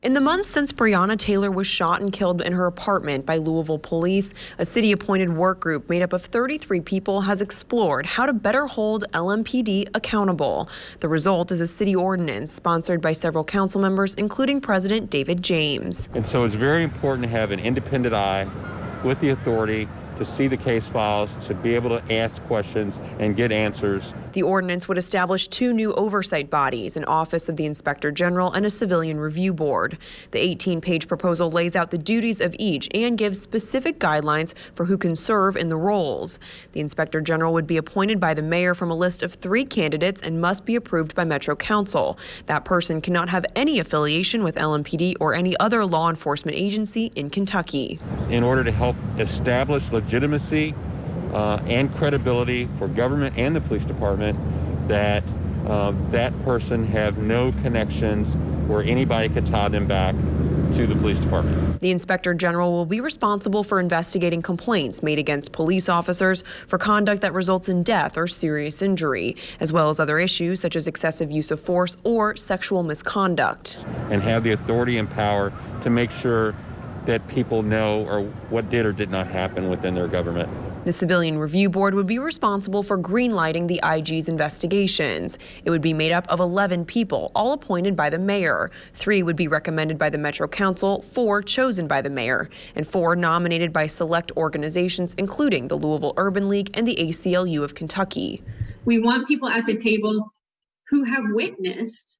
In the months since Breonna Taylor was shot and killed in her apartment by Louisville police, a city-appointed work group made up of 33 people has explored how to better hold LMPD accountable. The result is a city ordinance sponsored by several council members, including President David James. And so it's very important to have an independent eye with the authority to see the case files, to be able to ask questions and get answers. The ordinance would establish two new oversight bodies, an Office of the Inspector General and a Civilian Review Board. The 18-page proposal lays out the duties of each and gives specific guidelines for who can serve in the roles. The Inspector General would be appointed by the mayor from a list of 3 candidates and must be approved by Metro Council. That person cannot have any affiliation with LMPD or any other law enforcement agency in Kentucky. In order to help establish legitimacy and credibility for government and the police department, that that person have no connections where anybody could tie them back to the police department. The Inspector General will be responsible for investigating complaints made against police officers for conduct that results in death or serious injury, as well as other issues such as excessive use of force or sexual misconduct. And have the authority and power to make sure that people know or what did or did not happen within their government. The Civilian Review Board would be responsible for greenlighting the IG's investigations. It would be made up of 11 people, all appointed by the mayor. 3 would be recommended by the Metro Council, 4 chosen by the mayor, and 4 nominated by select organizations, including the Louisville Urban League and the ACLU of Kentucky. We want people at the table who have witnessed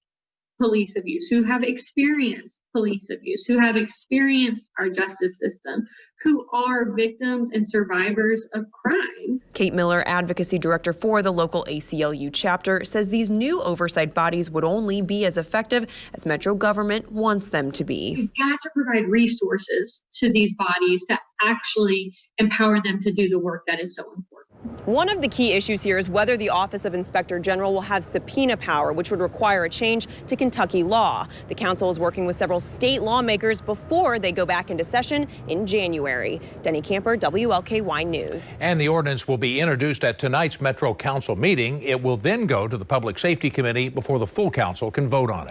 police abuse, who have experienced police abuse, who have experienced our justice system, who are victims and survivors of crime. Kate Miller, advocacy director for the local ACLU chapter, says these new oversight bodies would only be as effective as Metro government wants them to be. We've got to provide resources to these bodies to actually empower them to do the work that is so important. One of the key issues here is whether the Office of Inspector General will have subpoena power, which would require a change to Kentucky law. The council is working with several state lawmakers before they go back into session in January. Denny Camper, WLKY News. And the ordinance will be introduced at tonight's Metro Council meeting. It will then go to the Public Safety Committee before the full council can vote on it.